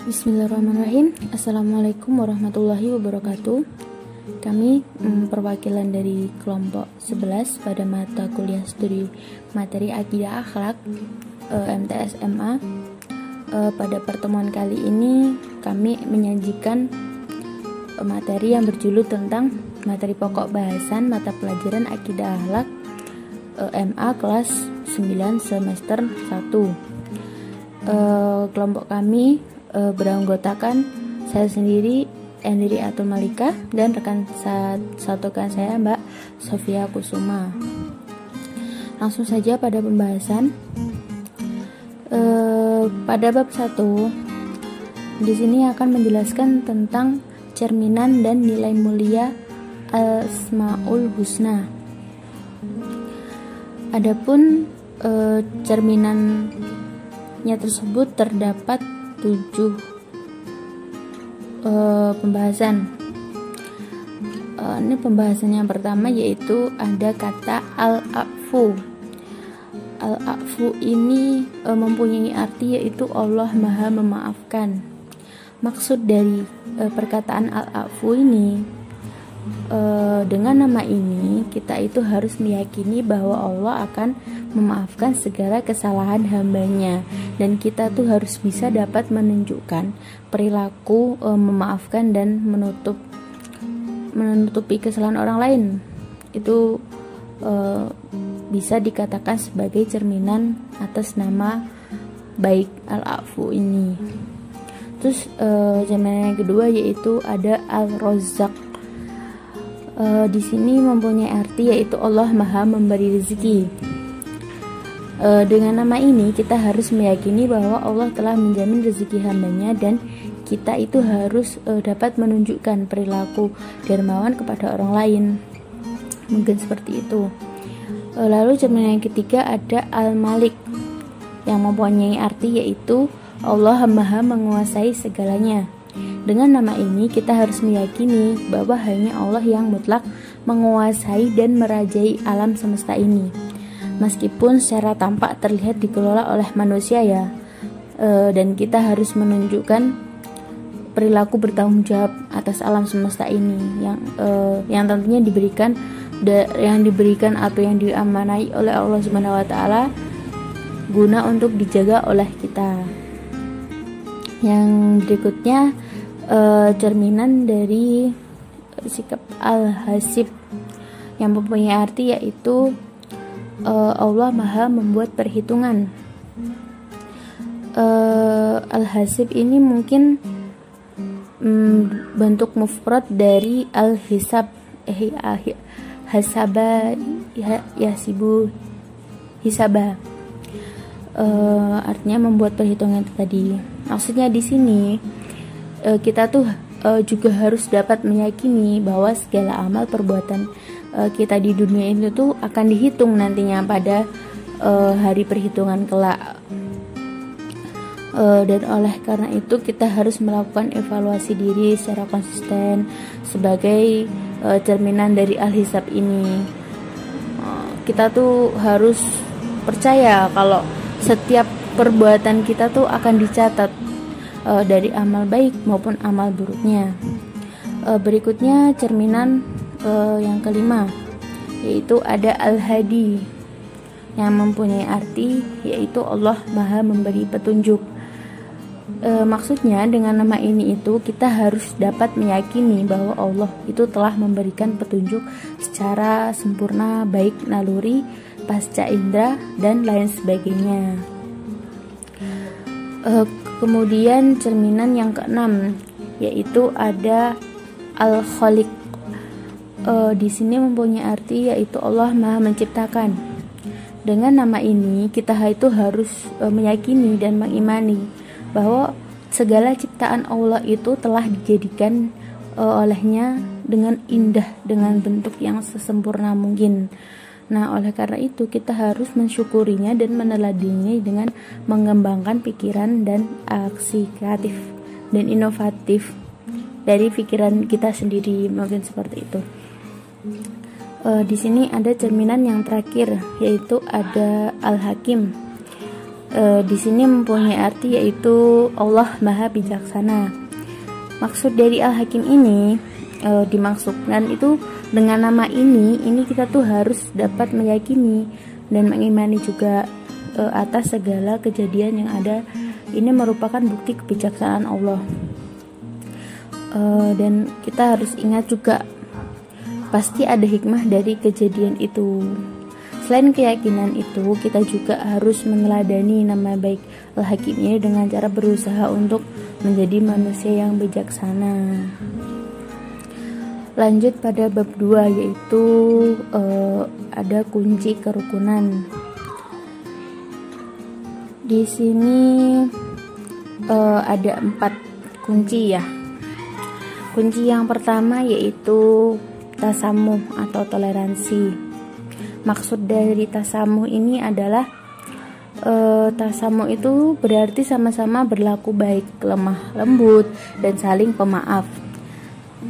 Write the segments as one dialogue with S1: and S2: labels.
S1: Bismillahirrahmanirrahim. Assalamualaikum warahmatullahi wabarakatuh. Kami perwakilan dari kelompok 11 pada mata kuliah studi materi akidah akhlak MTS MA. Pada pertemuan kali ini kami menyajikan materi yang berjudul tentang materi pokok bahasan mata pelajaran akidah akhlak MA kelas 9 semester 1. Kelompok kami beranggotakan saya sendiri, Endri Atul Malika, dan rekan saya Mbak Sofia Kusuma. Langsung saja pada pembahasan. Pada bab 1 di sini akan menjelaskan tentang cerminan dan nilai mulia Asmaul Husna. Adapun cerminannya tersebut terdapat 7 pembahasan. Ini pembahasan yang pertama yaitu ada kata al-afu. Al-afu ini mempunyai arti yaitu Allah Maha Memaafkan. Maksud dari perkataan al-afu ini, dengan nama ini kita itu harus meyakini bahwa Allah akan memaafkan segala kesalahan hambanya, dan kita tuh harus bisa dapat menunjukkan perilaku memaafkan dan menutupi kesalahan orang lain. Itu bisa dikatakan sebagai cerminan atas nama baik al-afu ini. Terus cerminan yang kedua yaitu ada al-Razzaq. Di sini mempunyai arti yaitu Allah Maha Memberi rezeki. Dengan nama ini kita harus meyakini bahwa Allah telah menjamin rezeki hambanya, dan kita itu harus dapat menunjukkan perilaku dermawan kepada orang lain. Mungkin seperti itu. Lalu cerminan yang ketiga ada Al-Malik, yang mempunyai arti yaitu Allah Maha Menguasai segalanya. Dengan nama ini kita harus meyakini bahwa hanya Allah yang mutlak menguasai dan merajai alam semesta ini. Meskipun secara tampak terlihat dikelola oleh manusia ya, dan kita harus menunjukkan perilaku bertanggung jawab atas alam semesta ini yang tentunya diberikan atau yang diamanai oleh Allah Subhanahu wa taala guna untuk dijaga oleh kita. Yang berikutnya cerminan dari sikap al-hasib yang mempunyai arti yaitu Allah Maha Membuat Perhitungan. Al-hasib ini mungkin bentuk mufrad dari al-hisab, hasaba yasibu hisaba. Artinya membuat perhitungan tadi. Maksudnya di sini kita tuh juga harus dapat meyakini bahwa segala amal perbuatan kita di dunia ini tuh akan dihitung nantinya pada hari perhitungan kelak. Dan oleh karena itu kita harus melakukan evaluasi diri secara konsisten sebagai cerminan dari al-hisab ini. Kita tuh harus percaya kalau setiap perbuatan kita tuh akan dicatat dari amal baik maupun amal buruknya. Berikutnya cerminan yang kelima yaitu ada al-hadi yang mempunyai arti yaitu Allah Maha Memberi Petunjuk. Maksudnya dengan nama ini itu kita harus dapat meyakini bahwa Allah itu telah memberikan petunjuk secara sempurna, baik naluri, pasca indra, dan lain sebagainya. Kemudian cerminan yang keenam yaitu ada al-khaliq. Di sini mempunyai arti yaitu Allah Maha Menciptakan. Dengan nama ini kita itu harus meyakini dan mengimani bahwa segala ciptaan Allah itu telah dijadikan olehnya dengan indah, dengan bentuk yang sesempurna mungkin. Nah, oleh karena itu kita harus mensyukurinya dan meneladaninya dengan mengembangkan pikiran dan aksi kreatif dan inovatif dari pikiran kita sendiri, mungkin seperti itu. Di sini ada cerminan yang terakhir yaitu ada al-hakim. di sini mempunyai arti yaitu Allah Maha Bijaksana. Maksud dari Al-Hakim ini dimaksudkan itu dengan nama ini kita tuh harus dapat meyakini dan mengimani juga atas segala kejadian yang ada. Ini merupakan bukti kebijaksanaan Allah. Dan kita harus ingat juga pasti ada hikmah dari kejadian itu. Selain keyakinan itu, kita juga harus meneladani nama baik Al-Hakim ini dengan cara berusaha untuk menjadi manusia yang bijaksana. Lanjut pada bab 2, yaitu ada kunci kerukunan. Di sini ada 4 kunci ya. Kunci yang pertama yaitu tasamuh atau toleransi. Maksud dari tasamuh ini adalah tasamuh itu berarti sama-sama berlaku baik, lemah lembut, dan saling pemaaf.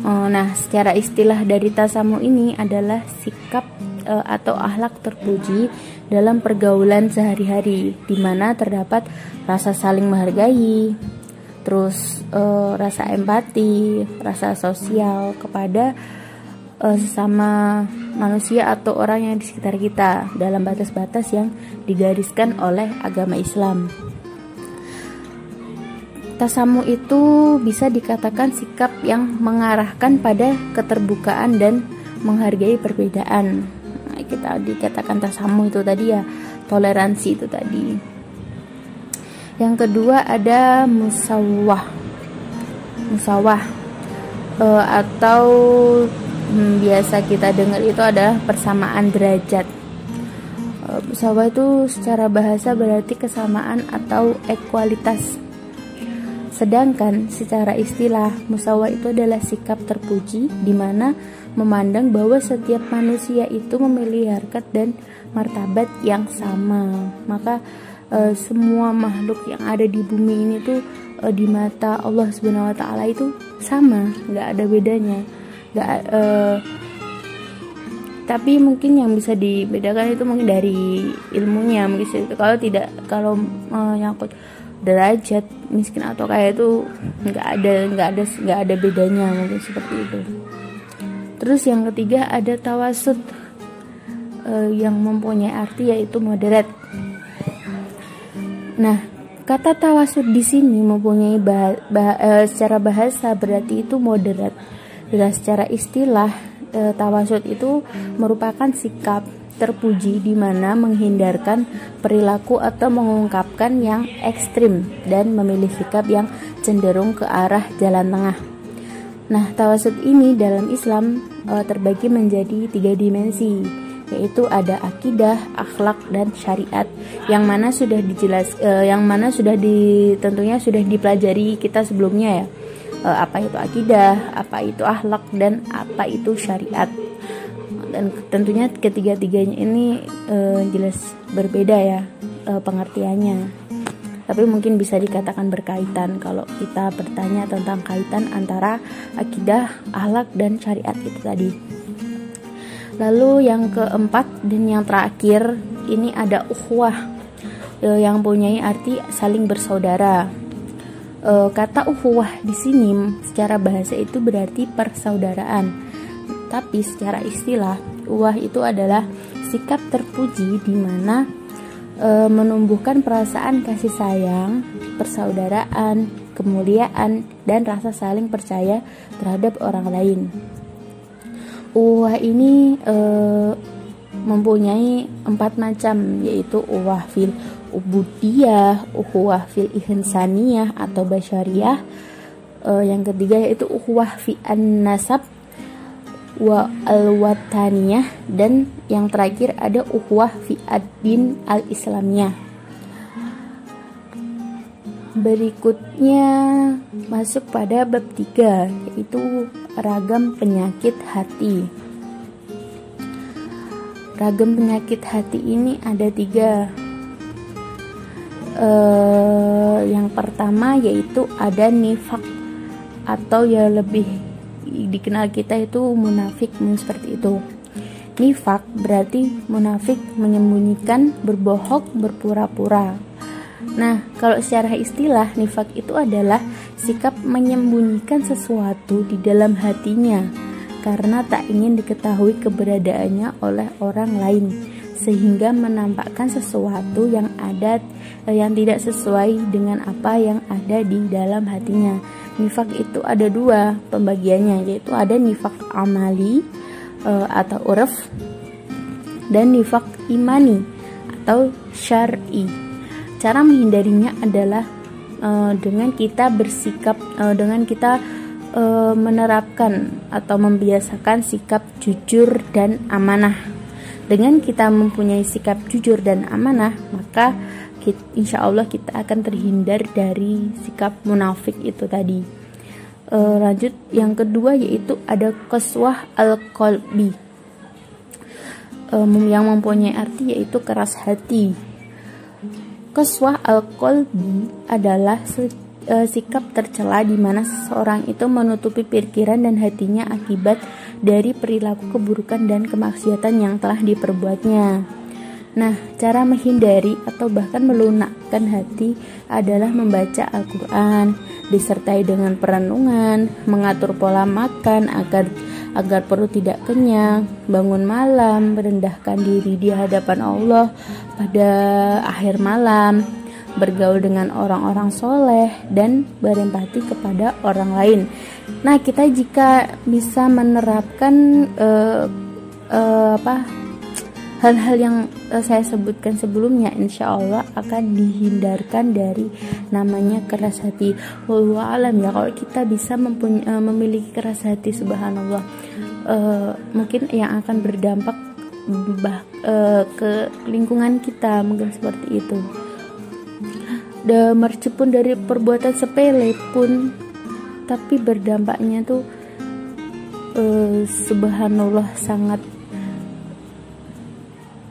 S1: Nah, secara istilah dari tasamuh ini adalah sikap atau akhlak terpuji dalam pergaulan sehari-hari, di mana terdapat rasa saling menghargai, terus rasa empati, rasa sosial kepada sesama manusia atau orang yang di sekitar kita dalam batas-batas yang digariskan oleh agama Islam. Tasamuh itu bisa dikatakan sikap yang mengarahkan pada keterbukaan dan menghargai perbedaan. Nah, kita dikatakan tasamuh itu tadi ya, toleransi itu tadi. Yang kedua ada musawah atau biasa kita dengar itu adalah persamaan derajat. Musawah itu secara bahasa berarti kesamaan atau ekualitas. Sedangkan secara istilah, musawah itu adalah sikap terpuji di mana memandang bahwa setiap manusia itu memiliki harkat dan martabat yang sama. Maka semua makhluk yang ada di bumi ini tuh di mata Allah Subhanahu wa taala itu sama, nggak ada bedanya. Tapi mungkin yang bisa dibedakan itu mungkin dari ilmunya, mungkin kalau nyangkut derajat miskin atau kaya itu nggak ada bedanya, mungkin seperti itu. Terus yang ketiga ada tawasud yang mempunyai arti yaitu moderat. Nah, kata tawasud di sini mempunyai secara bahasa berarti itu moderat. Dan secara istilah tawasud itu merupakan sikap terpuji di mana menghindarkan perilaku atau mengungkapkan yang ekstrim dan memilih sikap yang cenderung ke arah jalan tengah. Nah, tawasud ini dalam Islam terbagi menjadi 3 dimensi, yaitu ada akidah, akhlak, dan syariat, yang mana tentunya sudah dipelajari kita sebelumnya ya. Apa itu akidah, apa itu akhlak, dan apa itu syariat. Dan tentunya ketiga-tiganya ini jelas berbeda ya pengertiannya. Tapi mungkin bisa dikatakan berkaitan kalau kita bertanya tentang kaitan antara akidah, akhlak, dan syariat itu tadi. Lalu yang keempat dan yang terakhir ini ada ukhuwah yang mempunyai arti saling bersaudara. Kata ukhuwah di sini secara bahasa itu berarti persaudaraan. Tapi secara istilah, ukhuwah itu adalah sikap terpuji di mana menumbuhkan perasaan kasih sayang, persaudaraan, kemuliaan, dan rasa saling percaya terhadap orang lain. Ukhuwah ini mempunyai 4 macam, yaitu ukhuwah fil ubudiyah, ukhuwah fil ihsaniyah atau basyariyah. Yang ketiga yaitu ukhuwah fi an-nasab wa al-wataniyah, dan yang terakhir ada ukhuwah fi ad-din al-islamiyah. Berikutnya masuk pada bab 3 yaitu ragam penyakit hati. Ragam penyakit hati ini ada 3. Yang pertama yaitu ada nifak atau ya lebih dikenal kita itu munafik, seperti itu. Nifak berarti munafik, menyembunyikan, berbohong, berpura-pura. Nah, kalau secara istilah, nifak itu adalah sikap menyembunyikan sesuatu di dalam hatinya karena tak ingin diketahui keberadaannya oleh orang lain, sehingga menampakkan sesuatu yang tidak sesuai dengan apa yang ada di dalam hatinya. Nifak itu ada dua pembagiannya, yaitu ada nifak amali atau urf, dan nifak imani atau syar'i. Cara menghindarinya adalah dengan kita bersikap, dengan kita menerapkan atau membiasakan sikap jujur dan amanah. Dengan kita mempunyai sikap jujur dan amanah, maka insya Allah kita akan terhindar dari sikap munafik itu tadi. Lanjut, yang kedua yaitu ada qaswah al-qalbi, yang mempunyai arti yaitu keras hati. Qaswah al-qalbi adalah sikap tercela di mana seseorang itu menutupi pikiran dan hatinya akibat dari perilaku keburukan dan kemaksiatan yang telah diperbuatnya. Nah, cara menghindari atau bahkan melunakkan hati adalah membaca Al-Quran, disertai dengan perenungan, mengatur pola makan agar perut tidak kenyang, bangun malam, merendahkan diri di hadapan Allah pada akhir malam, bergaul dengan orang-orang soleh, dan berempati kepada orang lain. Nah, kita jika bisa menerapkan hal-hal yang saya sebutkan sebelumnya, insya Allah akan dihindarkan dari namanya keras hati. Wallahu alam ya, kalau kita bisa memiliki keras hati, subhanallah, mungkin yang akan berdampak ke lingkungan kita, mungkin seperti itu. Meskipun dari perbuatan sepele pun, tapi berdampaknya tuh subhanallah sangat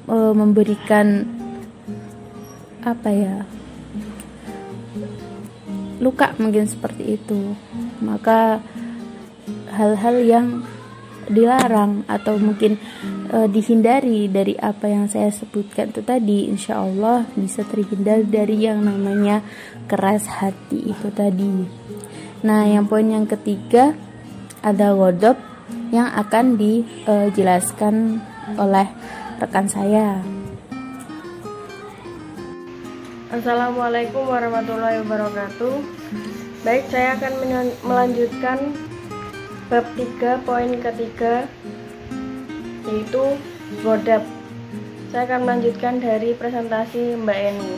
S1: memberikan luka, mungkin seperti itu. Maka hal-hal yang dilarang atau mungkin dihindari dari apa yang saya sebutkan itu tadi, insya Allah bisa terhindar dari yang namanya keras hati itu tadi. Nah, yang poin yang ketiga ada ghadab yang akan dijelaskan oleh rekan saya.
S2: Assalamualaikum warahmatullahi wabarakatuh. Baik, saya akan melanjutkan bab 3 poin ketiga, yaitu ghadab. Saya akan melanjutkan dari presentasi Mbak Eni.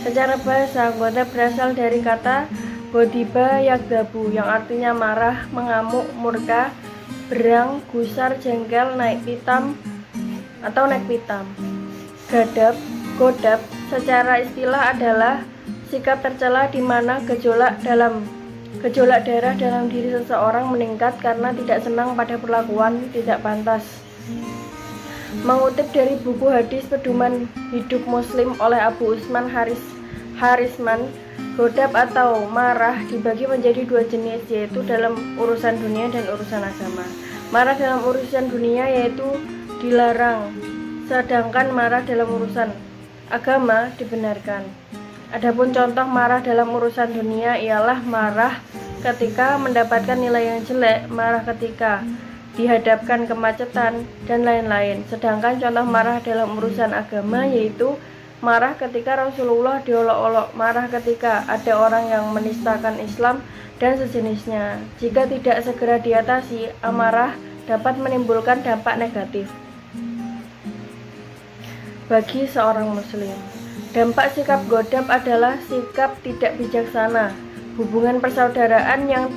S2: Secara bahasa, ghadab berasal dari kata ghadiba yaghdabu yang artinya marah, mengamuk, murka, berang, gusar, jengkel, naik pitam atau naik pitam. Ghadab secara istilah adalah sikap tercela di mana gejolak darah dalam diri seseorang meningkat karena tidak senang pada perlakuan tidak pantas. Mengutip dari buku hadis Pedoman Hidup Muslim oleh Abu Usman Harisman, ghadab atau marah dibagi menjadi dua jenis, yaitu dalam urusan dunia dan urusan agama. Marah dalam urusan dunia yaitu dilarang, sedangkan marah dalam urusan agama dibenarkan. Adapun contoh marah dalam urusan dunia ialah marah ketika mendapatkan nilai yang jelek, marah ketika dihadapkan kemacetan, dan lain-lain. Sedangkan contoh marah dalam urusan agama yaitu marah ketika Rasulullah diolok-olok, marah ketika ada orang yang menistakan Islam, dan sejenisnya. Jika tidak segera diatasi, amarah dapat menimbulkan dampak negatif bagi seorang muslim. Dampak sikap ghadab adalah sikap tidak bijaksana, hubungan persaudaraan yang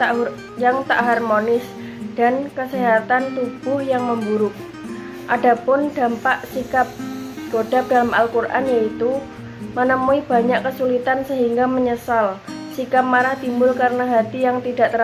S2: tak harmonis, dan kesehatan tubuh yang memburuk. Adapun dampak sikap ghadab dalam Al-Quran yaitu menemui banyak kesulitan sehingga menyesal. Sikap marah timbul karena hati yang tidak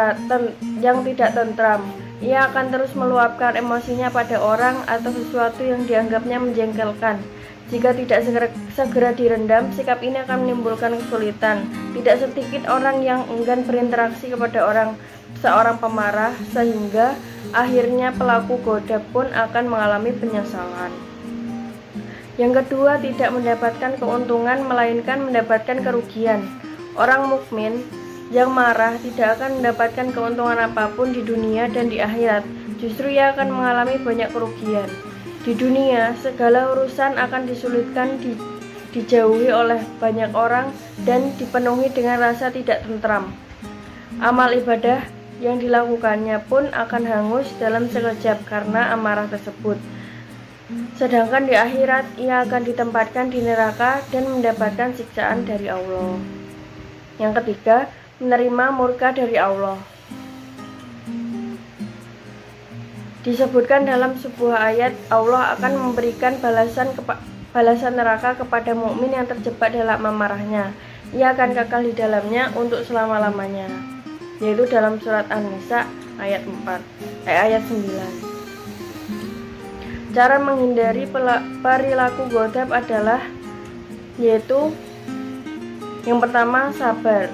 S2: tentram. Ia akan terus meluapkan emosinya pada orang atau sesuatu yang dianggapnya menjengkelkan. Jika tidak segera direndam, sikap ini akan menimbulkan kesulitan. Tidak sedikit orang yang enggan berinteraksi kepada seorang pemarah, sehingga akhirnya pelaku ghadab pun akan mengalami penyesalan. Yang kedua, tidak mendapatkan keuntungan melainkan mendapatkan kerugian. Orang mukmin yang marah tidak akan mendapatkan keuntungan apapun di dunia dan di akhirat. Justru ia akan mengalami banyak kerugian. Di dunia, segala urusan akan disulitkan, dijauhi oleh banyak orang dan dipenuhi dengan rasa tidak tentram. Amal ibadah yang dilakukannya pun akan hangus dalam sekejap karena amarah tersebut. Sedangkan di akhirat ia akan ditempatkan di neraka dan mendapatkan siksaan dari Allah. Yang ketiga, menerima murka dari Allah. Disebutkan dalam sebuah ayat, Allah akan memberikan balasan neraka kepada mukmin yang terjebak dalam amarahnya. Ia akan kekal di dalamnya untuk selama-lamanya. Yaitu dalam surat An-Nisa ayat 9. Cara menghindari perilaku ghadab adalah yaitu yang pertama, sabar.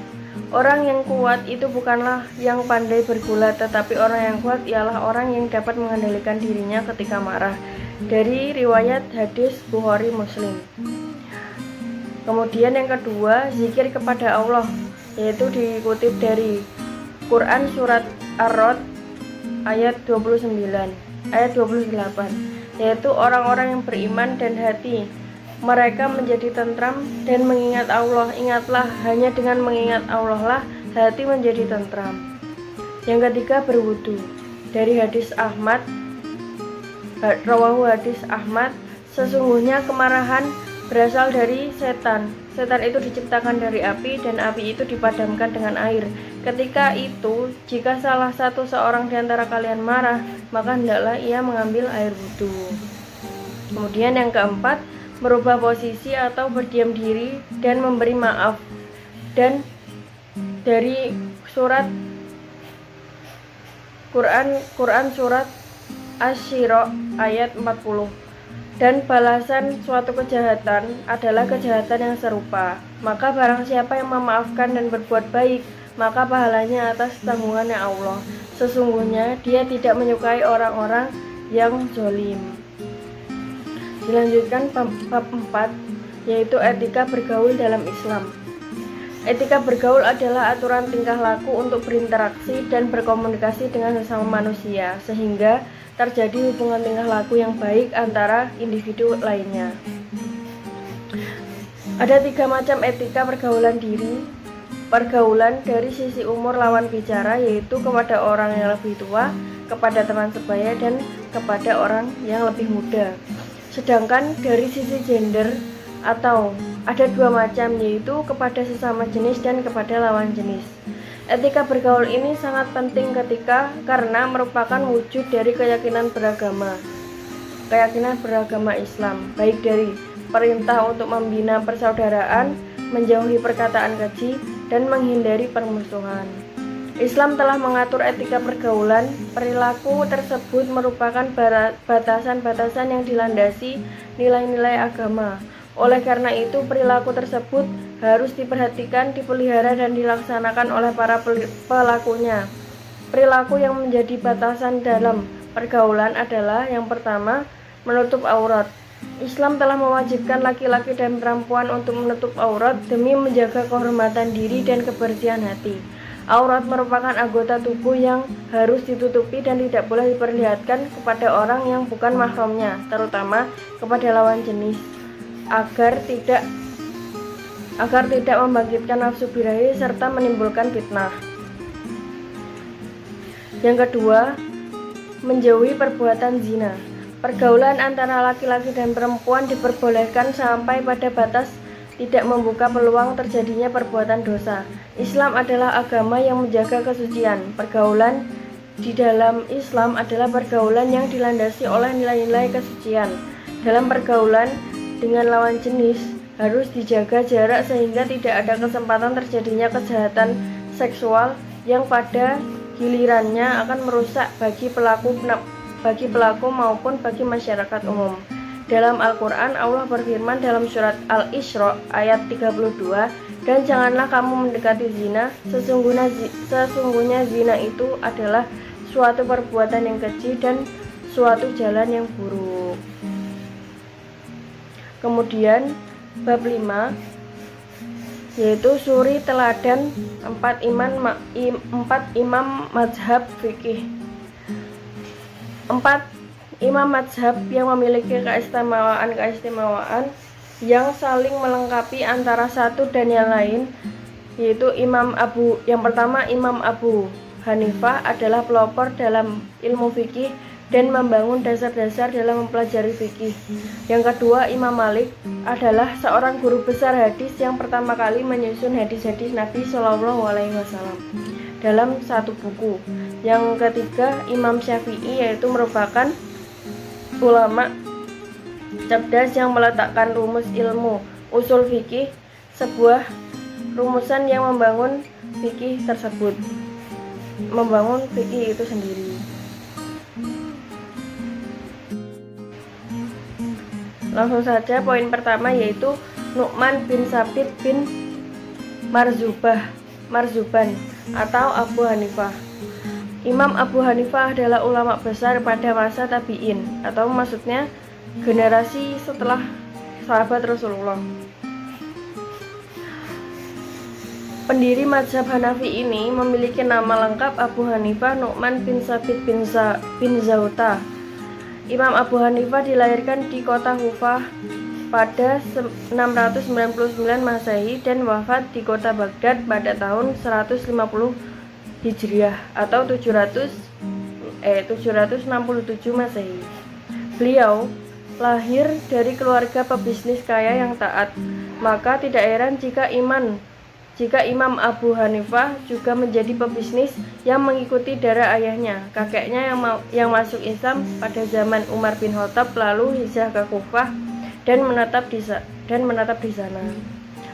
S2: Orang yang kuat itu bukanlah yang pandai bergulat, tetapi orang yang kuat ialah orang yang dapat mengendalikan dirinya ketika marah. Dari riwayat hadis Bukhari Muslim. Kemudian yang kedua, zikir kepada Allah, yaitu dikutip dari Quran surat Ar-Rod ayat 28, yaitu orang-orang yang beriman dan hati mereka menjadi tentram dan mengingat Allah. Ingatlah, hanya dengan mengingat Allah lah hati menjadi tentram. Yang ketiga, berwudu. Dari hadis Ahmad, rawahu hadis Ahmad, sesungguhnya kemarahan berasal dari setan. Setan itu diciptakan dari api dan api itu dipadamkan dengan air. Ketika itu, jika salah satu seorang di antara kalian marah, maka hendaklah ia mengambil air wudu. Kemudian yang keempat, merubah posisi atau berdiam diri dan memberi maaf. Dan dari Quran surat Asy-Syura ayat 40. Dan balasan suatu kejahatan adalah kejahatan yang serupa. Maka barang siapa yang memaafkan dan berbuat baik, maka pahalanya atas tanggungannya Allah. Sesungguhnya dia tidak menyukai orang-orang yang zalim. Dilanjutkan bab 4, yaitu etika bergaul dalam Islam. Etika bergaul adalah aturan tingkah laku untuk berinteraksi dan berkomunikasi dengan sesama manusia, sehingga terjadi hubungan tingkah laku yang baik antara individu lainnya. Ada 3 macam etika pergaulan diri. Pergaulan dari sisi umur lawan bicara, yaitu kepada orang yang lebih tua, kepada teman sebaya, dan kepada orang yang lebih muda. Sedangkan dari sisi gender atau ada 2 macam, yaitu kepada sesama jenis dan kepada lawan jenis. Etika bergaul ini sangat penting karena merupakan wujud dari keyakinan beragama Islam, baik dari perintah untuk membina persaudaraan, menjauhi perkataan keji, dan menghindari permusuhan. Islam telah mengatur etika pergaulan. Perilaku tersebut merupakan batasan-batasan yang dilandasi nilai-nilai agama. Oleh karena itu, perilaku tersebut harus diperhatikan, dipelihara, dan dilaksanakan oleh para pelakunya. Perilaku yang menjadi batasan dalam pergaulan adalah yang pertama, menutup aurat. Islam telah mewajibkan laki-laki dan perempuan untuk menutup aurat demi menjaga kehormatan diri dan kebersihan hati. Aurat merupakan anggota tubuh yang harus ditutupi dan tidak boleh diperlihatkan kepada orang yang bukan mahramnya, terutama kepada lawan jenis, agar tidak membangkitkan nafsu birahi serta menimbulkan fitnah. Yang kedua, menjauhi perbuatan zina. Pergaulan antara laki-laki dan perempuan diperbolehkan sampai pada batas tidak membuka peluang terjadinya perbuatan dosa. Islam adalah agama yang menjaga kesucian. Pergaulan di dalam Islam adalah pergaulan yang dilandasi oleh nilai-nilai kesucian. Dalam pergaulan dengan lawan jenis harus dijaga jarak sehingga tidak ada kesempatan terjadinya kejahatan seksual yang pada gilirannya akan merusak bagi pelaku maupun bagi masyarakat umum. Dalam Al-Quran, Allah berfirman dalam surat Al-Isra ayat 32, dan janganlah kamu mendekati zina, sesungguhnya zina itu adalah suatu perbuatan yang keji dan suatu jalan yang buruk. Kemudian bab 5 yaitu suri teladan 4 imam mazhab fikih. 4 imam mazhab yang memiliki keistimewaan yang saling melengkapi antara satu dan yang lain, yaitu yang pertama Imam Abu Hanifah adalah pelopor dalam ilmu fikih dan membangun dasar-dasar dalam mempelajari fikih. Yang kedua, Imam Malik adalah seorang guru besar hadis yang pertama kali menyusun hadis-hadis Nabi Shallallahu Alaihi Wasallam dalam satu buku. Yang ketiga, Imam Syafi'i, yaitu merupakan ulama cerdas yang meletakkan rumus ilmu usul fikih, sebuah rumusan yang membangun fikih tersebut, membangun fikih itu sendiri. Langsung saja poin pertama, yaitu Nu'man bin Sabit bin Marzuban atau Abu Hanifah. Imam Abu Hanifah adalah ulama besar pada masa tabi'in, atau maksudnya generasi setelah sahabat Rasulullah. Pendiri mazhab Hanafi ini memiliki nama lengkap Abu Hanifah Nu'man bin Sabit bin Zauta. Imam Abu Hanifah dilahirkan di kota Kufah pada 699 Masehi dan wafat di kota Baghdad pada tahun 150 Hijriah atau 767 Masehi. Beliau lahir dari keluarga pebisnis kaya yang taat, maka tidak heran jika Imam Abu Hanifah juga menjadi pebisnis yang mengikuti darah ayahnya. Kakeknya yang masuk Islam pada zaman Umar bin Khattab lalu hijrah ke Kufah dan menetap di sana.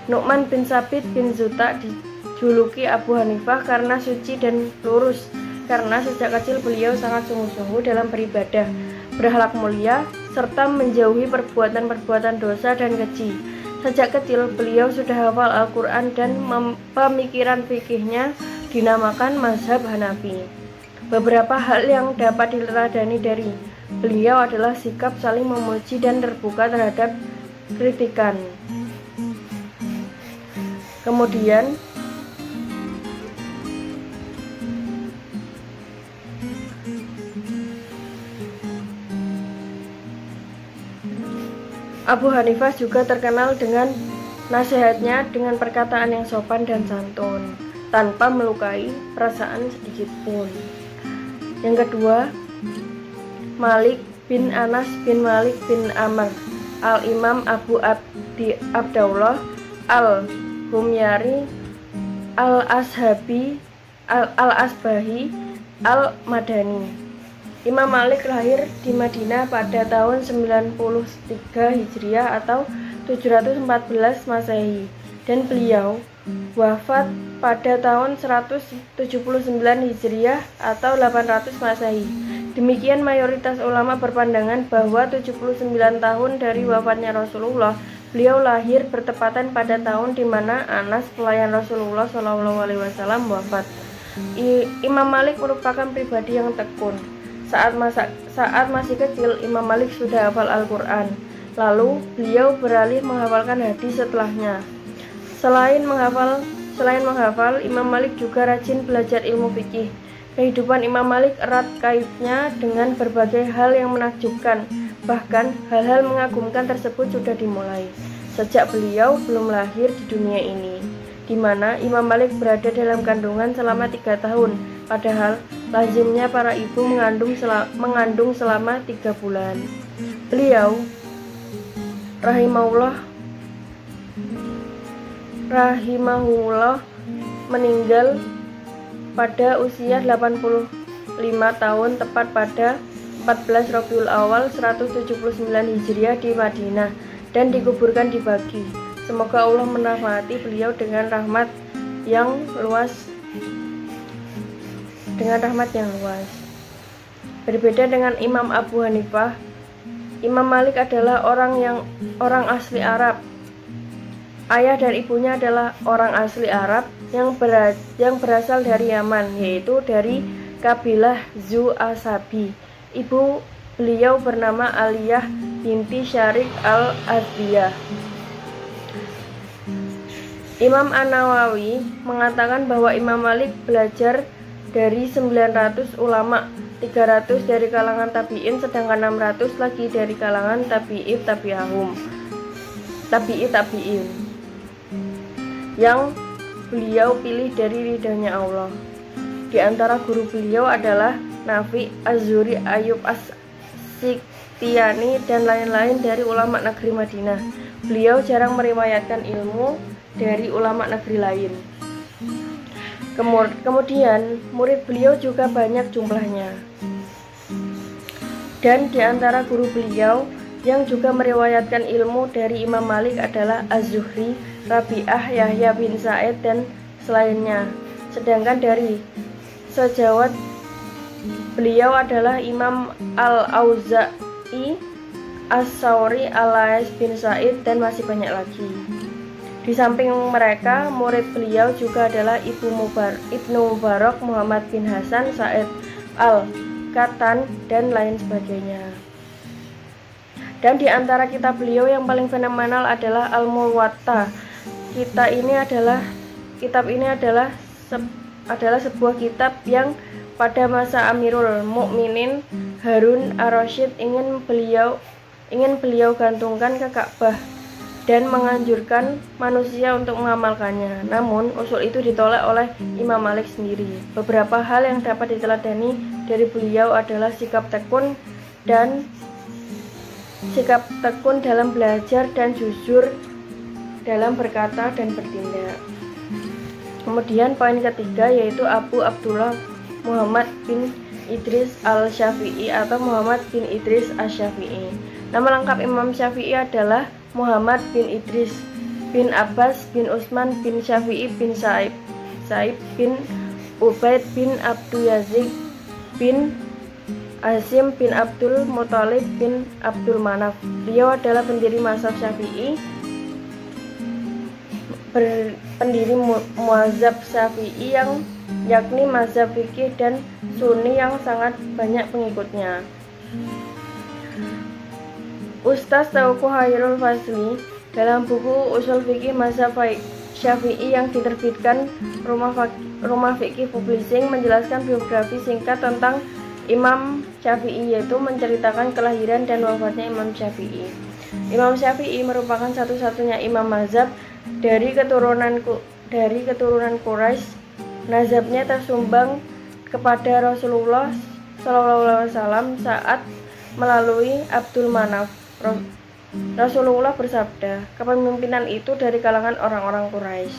S2: Nu'man bin Sabit bin Zuta dijuluki Abu Hanifah karena suci dan lurus, karena sejak kecil beliau sangat sungguh-sungguh dalam beribadah, berakhlak mulia, serta menjauhi perbuatan-perbuatan dosa dan keji. Sejak kecil beliau sudah hafal Al-Quran dan pemikiran fikihnya dinamakan mazhab Hanafi. Beberapa hal yang dapat diteladani dari beliau adalah sikap saling memuji dan terbuka terhadap kritikan. Kemudian Abu Hanifah juga terkenal dengan nasihatnya dengan perkataan yang sopan dan santun, tanpa melukai perasaan sedikit pun. Yang kedua, Malik bin Anas bin Malik bin Amr Al-Imam Abu Abdullah Al-Humyari Al-Ashabi Al-Asbahi Al-Madani. Imam Malik lahir di Madinah pada tahun 93 Hijriah atau 714 Masehi dan beliau wafat pada tahun 179 Hijriah atau 800 Masehi. Demikian mayoritas ulama berpandangan bahwa 79 tahun dari wafatnya Rasulullah, beliau lahir bertepatan pada tahun di mana Anas pelayan Rasulullah SAW wafat. Imam Malik merupakan pribadi yang tekun. Saat masih kecil, Imam Malik sudah hafal Al-Quran. Lalu beliau beralih menghafalkan hadis setelahnya. Selain menghafal, Imam Malik juga rajin belajar ilmu fikih. Kehidupan Imam Malik erat kaitnya dengan berbagai hal yang menakjubkan. Bahkan hal-hal mengagumkan tersebut sudah dimulai sejak beliau belum lahir di dunia ini, di mana Imam Malik berada dalam kandungan selama 3 tahun. Padahal lazimnya para ibu mengandung selama 3 bulan. Beliau rahimahullah meninggal pada usia 85 tahun tepat pada 14 Rabiul Awal 179 Hijriah di Madinah dan dikuburkan di Baqi. Semoga Allah merahmati beliau dengan rahmat yang luas. Berbeda dengan Imam Abu Hanifah, Imam Malik adalah orang asli Arab. Ayah dan ibunya adalah orang asli Arab yang berasal dari Yaman, yaitu dari kabilah Zu Asabi. Ibu beliau bernama Aliyah binti Syarik al-Azdiyah. Imam An-Nawawi mengatakan bahwa Imam Malik belajar dari 900 ulama, 300 dari kalangan tabi'in, sedangkan 600 lagi dari kalangan tabi'in yang beliau pilih dari ridhanya Allah. Di antara guru beliau adalah Nafi, Az-Zuhri, Ayub As-Siktiani, dan lain-lain dari ulama negeri Madinah. Beliau jarang meriwayatkan ilmu dari ulama negeri lain. Kemudian murid beliau juga banyak jumlahnya. Dan di antara guru beliau yang juga meriwayatkan ilmu dari Imam Malik adalah Az-Zuhri, Rabi'ah, Yahya bin Sa'id, dan selainnya. Sedangkan dari sejawat beliau adalah Imam Al-Auza'i, As-Sauri, Al-Lais bin Sa'id, dan masih banyak lagi. Di samping mereka, murid beliau juga adalah Ibnu Mubarak, Muhammad bin Hasan, Sa'id Al-Katan, dan lain sebagainya. Dan di antara kitab beliau yang paling fenomenal adalah Al-Muwatta. Kitab ini adalah sebuah kitab yang pada masa Amirul Mukminin Harun ar-Rasyid ingin beliau gantungkan ke Ka'bah dan menganjurkan manusia untuk mengamalkannya. Namun, usul itu ditolak oleh Imam Malik sendiri. Beberapa hal yang dapat diteladani dari beliau adalah sikap tekun dalam belajar dan jujur dalam berkata dan bertindak. Kemudian poin ketiga yaitu Abu Abdullah Muhammad bin Idris al-Syafi'i atau Muhammad bin Idris al-Syafi'i. Nama lengkap Imam Syafi'i adalah Muhammad bin Idris bin Abbas bin Utsman bin Syafi'i bin Sa'ib bin Ubaid bin Abdul Yazid bin Hasim bin Abdul Muthalib bin Abdul Manaf. Beliau adalah pendiri mazhab Syafi'i, pendiri mazhab Syafi'i yang yakni mazhab fikih dan sunni yang sangat banyak pengikutnya. Ustaz Tauku Hairul Fazli dalam buku Usul Fikih Mazhab Syafi'i yang diterbitkan Rumah Fikih Publishing menjelaskan biografi singkat tentang Imam Syafi'i, yaitu menceritakan kelahiran dan wafatnya Imam Syafi'i. Imam Syafi'i merupakan satu-satunya imam mazhab dari keturunan Quraisy. Mazhabnya tersumbang kepada Rasulullah SAW saat melalui Abdul Manaf. Rasulullah bersabda, kepemimpinan itu dari kalangan orang-orang Quraisy.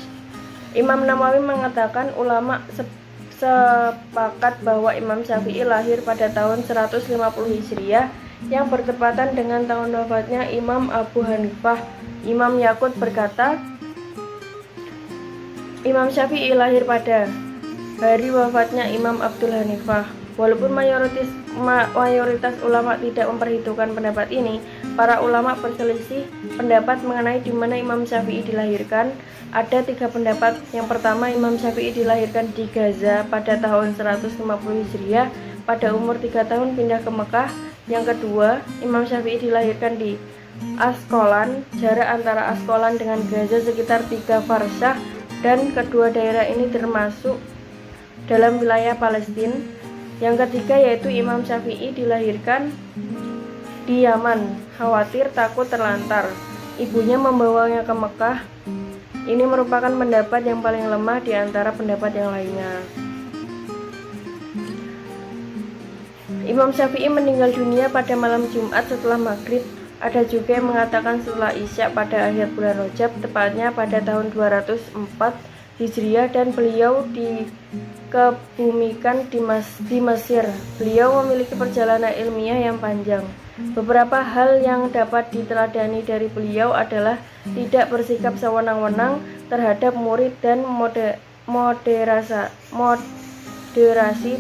S2: Imam Nawawi mengatakan ulama sepakat bahwa Imam Syafi'i lahir pada tahun 150 Hijriah yang bertepatan dengan tahun wafatnya Imam Abu Hanifah. Imam Yaqut berkata, Imam Syafi'i lahir pada hari wafatnya Imam Abdul Hanifah. Walaupun mayoritas ulama tidak memperhitungkan pendapat ini, para ulama berselisih pendapat mengenai di mana Imam Syafi'i dilahirkan. Ada 3 pendapat. Yang pertama, Imam Syafi'i dilahirkan di Gaza pada tahun 150 Hijriah pada umur 3 tahun pindah ke Mekah. Yang kedua, Imam Syafi'i dilahirkan di Asqalan. Jarak antara Asqalan dengan Gaza sekitar 3 farsah, dan kedua daerah ini termasuk dalam wilayah Palestina. Yang ketiga yaitu Imam Syafi'i dilahirkan di Yaman, khawatir takut terlantar. Ibunya membawanya ke Mekah. Ini merupakan pendapat yang paling lemah di antara pendapat yang lainnya. Imam Syafi'i meninggal dunia pada malam Jumat setelah maghrib. Ada juga yang mengatakan setelah Isya pada akhir bulan Rajab, tepatnya pada tahun 204 Hijriah, dan beliau dikebumikan di Mesir. Beliau memiliki perjalanan ilmiah yang panjang. Beberapa hal yang dapat diteladani dari beliau adalah tidak bersikap sewenang-wenang terhadap murid dan moderasi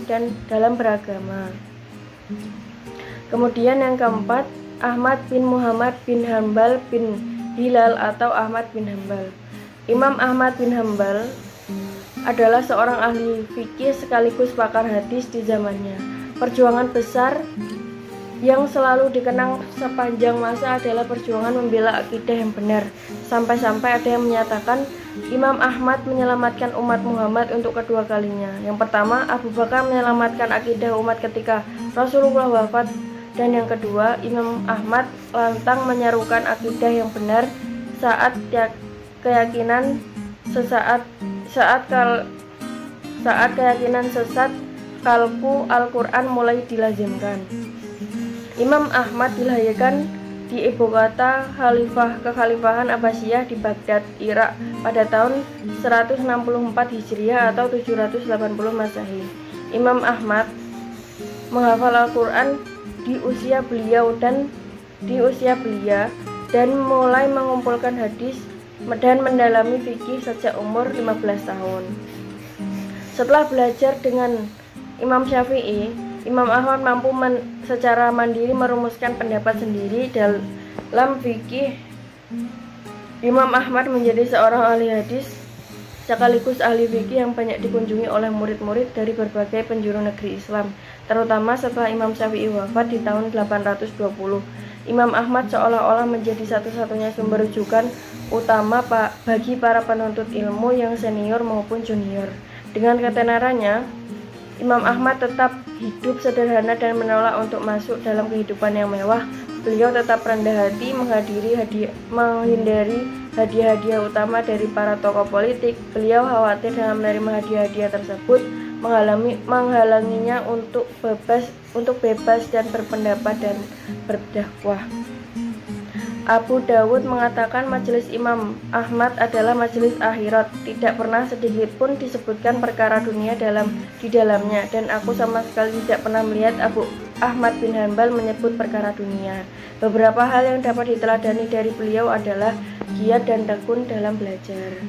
S2: dan dalam beragama. Kemudian yang keempat, Ahmad bin Muhammad bin Hambal bin Hilal atau Ahmad bin Hambal. Imam Ahmad bin Hambal adalah seorang ahli fikih sekaligus pakar hadis di zamannya. Perjuangan besar Yang selalu dikenang sepanjang masa adalah perjuangan membela akidah yang benar. Sampai-sampai ada yang menyatakan Imam Ahmad menyelamatkan umat Muhammad untuk kedua kalinya. Yang pertama, Abu Bakar menyelamatkan akidah umat ketika Rasulullah wafat. Dan yang kedua, Imam Ahmad lantang menyerukan akidah yang benar saat keyakinan keyakinan sesat kalbu Al-Quran mulai dilazimkan. Imam Ahmad dilahirkan di ibu kota Kekhalifahan Abbasiyah di Baghdad, Irak pada tahun 164 Hijriah atau 780 Masehi. Imam Ahmad menghafal Al-Quran di usia belia dan mulai mengumpulkan hadis dan mendalami fikih sejak umur 15 tahun. Setelah belajar dengan Imam Syafi'i, Imam Ahmad mampu secara mandiri merumuskan pendapat sendiri dalam fikih. Imam Ahmad menjadi seorang ahli hadis sekaligus ahli fikih yang banyak dikunjungi oleh murid-murid dari berbagai penjuru negeri Islam, terutama setelah Imam Syafi'i wafat di tahun 820. Imam Ahmad seolah-olah menjadi satu-satunya sumber rujukan utama bagi para penuntut ilmu yang senior maupun junior. Dengan ketenarannya, Imam Ahmad tetap hidup sederhana dan menolak untuk masuk dalam kehidupan yang mewah. Beliau tetap rendah hati menghindari hadiah-hadiah utama dari para tokoh politik. Beliau khawatir dengan menerima hadiah-hadiah tersebut menghalanginya untuk bebas dan berpendapat dan berdakwah. Abu Dawud mengatakan majelis Imam Ahmad adalah majelis akhirat, tidak pernah sedikit pun disebutkan perkara dunia di dalamnya, dan aku sama sekali tidak pernah melihat Abu Ahmad bin Hanbal menyebut perkara dunia. Beberapa hal yang dapat diteladani dari beliau adalah giat dan tekun dalam belajar.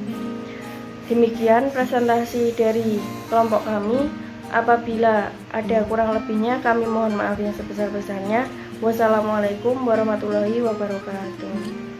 S2: Demikian presentasi dari kelompok kami. Apabila ada kurang lebihnya, kami mohon maaf yang sebesar-besarnya. Wassalamualaikum warahmatullahi wabarakatuh.